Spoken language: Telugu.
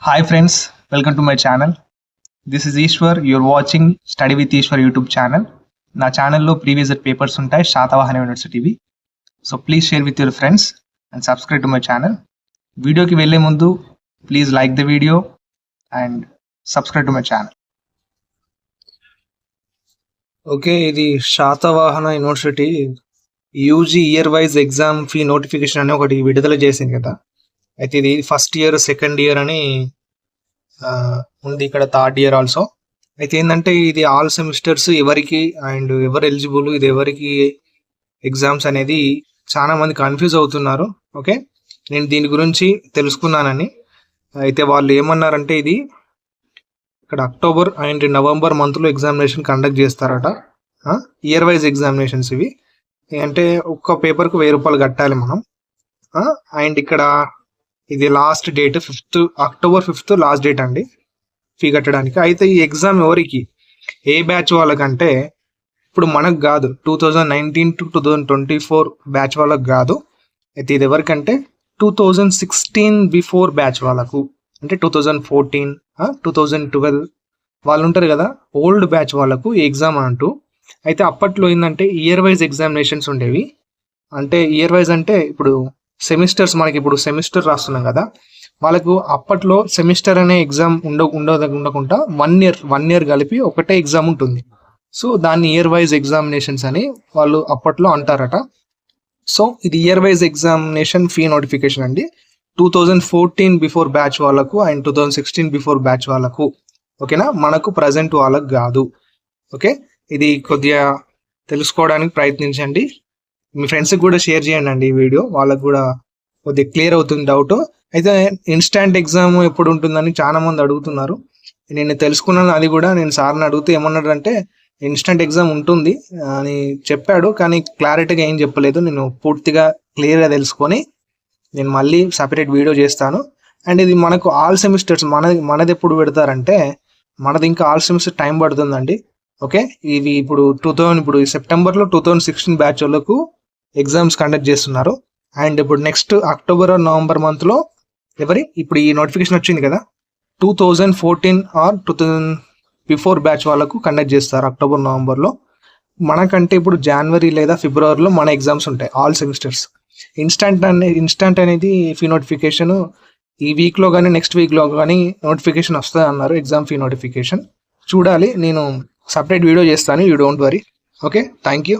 Hi friends, welcome to my channel. This is Ishwar. You're watching Study with Ishwar YouTube channel. నా ఛానల్లో ప్రీవియస్ పేపర్స్ ఉంటాయి శాతవాహన యూనివర్సిటీవి. So please share with your friends and subscribe to my channel. వీడియోకి వెళ్ళే ముందు please like the video and subscribe to my channel. Okay, ఇది Satavahana university UG year wise exam fee notification అని ఒకటి విడుదల చేసింది కదా. అయితే ఇది ఫస్ట్ ఇయర్, సెకండ్ ఇయర్ అని ఉంది, ఇక్కడ థర్డ్ ఇయర్ ఆల్సో. అయితే ఏంటంటే ఇది ఆల్ సెమిస్టర్స్ ఎవరికి అండ్ ఎవరు ఎలిజిబుల్, ఇది ఎవరికి ఎగ్జామ్స్ అనేది చాలా మంది కన్ఫ్యూజ్ అవుతున్నారు. ఓకే, నేను దీని గురించి తెలుసుకున్నానని. అయితే వాళ్ళు ఏమన్నారంటే ఇది ఇక్కడ అక్టోబర్ అండ్ నవంబర్ మంత్లో ఎగ్జామినేషన్ కండక్ట్ చేస్తారట. ఇయర్ వైజ్ ఎగ్జామినేషన్స్ ఇవి. అంటే ఒక్క పేపర్కు 1000 రూపాయలు కట్టాలి మనం. అండ్ ఇక్కడ ఇది last date October 5 last date అండి ఫీ కట్టడానికి. అయితే ఈ ఎగ్జామ్ ఎవరికి, ఏ బ్యాచ్ వాళ్ళకంటే ఇప్పుడు మనకు కాదు, 2019 to 2024 బ్యాచ్ వాళ్ళకు కాదు. అయితే ఇది ఎవరికంటే 2016 బిఫోర్ బ్యాచ్ వాళ్ళకు, అంటే 2014 2012 వాళ్ళు ఉంటారు కదా, ఓల్డ్ బ్యాచ్ వాళ్ళకు ఈ ఎగ్జామ్ అంటూ. అయితే అప్పట్లో ఏంటంటే ఇయర్ వైజ్ ఎగ్జామినేషన్స్ ఉండేవి. అంటే ఇయర్ వైజ్ అంటే ఇప్పుడు సెమిస్టర్స్, మనకి ఇప్పుడు సెమిస్టర్ రాస్తున్నాం కదా, వాళ్ళకు అప్పట్లో సెమిస్టర్ అనే ఎగ్జామ్ ఉండకుండా వన్ ఇయర్ కలిపి ఒకటే ఎగ్జామ్ ఉంటుంది. సో దాన్ని ఇయర్ వైజ్ ఎగ్జామినేషన్స్ అని వాళ్ళు అప్పట్లో అంటారట. సో ఇది year wise examination fee notification అండి, 2014 బిఫోర్ బ్యాచ్ వాళ్ళకు అండ్ 2016 బిఫోర్ బ్యాచ్ వాళ్ళకు. ఓకేనా, మనకు ప్రజెంట్ వాళ్ళకు కాదు. ఓకే, ఇది కొద్దిగా తెలుసుకోవడానికి ప్రయత్నించండి. మీ ఫ్రెండ్స్కి కూడా షేర్ చేయండి అండి ఈ వీడియో, వాళ్ళకు కూడా కొద్దిగా క్లియర్ అవుతుంది డౌట్. అయితే ఇన్స్టాంట్ ఎగ్జామ్ ఎప్పుడు ఉంటుందని చాలా మంది అడుగుతున్నారు. నేను తెలుసుకున్నాను, అది కూడా నేను సార్ని అడిగితే ఏమన్నాడు అంటే ఇన్స్టాంట్ ఎగ్జామ్ ఉంటుంది అని చెప్పాడు, కానీ క్లారిటీగా ఏం చెప్పలేదు. నేను పూర్తిగా క్లియర్గా తెలుసుకొని నేను మళ్ళీ సపరేట్ వీడియో చేస్తాను. అండ్ ఇది మనకు ఆల్ సెమిస్టర్స్, మనది ఎప్పుడు పెడతారంటే మనది ఇంకా ఆల్ సెమిస్టర్ టైం పడుతుందండి. ఓకే, ఇవి ఇప్పుడు సెప్టెంబర్లో 2016 బ్యాచ్ వాళ్ళకు ఎగ్జామ్స్ కండక్ట్ చేస్తున్నారు. అండ్ ఇప్పుడు నెక్స్ట్ అక్టోబర్ ఆర్ నవంబర్ మంత్లో ఇప్పుడు ఈ నోటిఫికేషన్ వచ్చింది కదా, 2014 ఆర్ 2000 బిఫోర్ బ్యాచ్ వాళ్ళకు కండక్ట్ చేస్తారు అక్టోబర్ నవంబర్లో. మనకంటే ఇప్పుడు జనవరి లేదా ఫిబ్రవరిలో మన ఎగ్జామ్స్ ఉంటాయి ఆల్ సెమిస్టర్స్. ఇన్స్టాంట్ అనేది ఫీ నోటిఫికేషన్ ఈ వీక్లో కానీ నెక్స్ట్ వీక్లో కానీ నోటిఫికేషన్ వస్తుంది అన్నారు, ఎగ్జామ్ ఫీ నోటిఫికేషన్. చూడాలి, నేను సపరేట్ వీడియో చేస్తాను, you don't worry. Okay, thank you.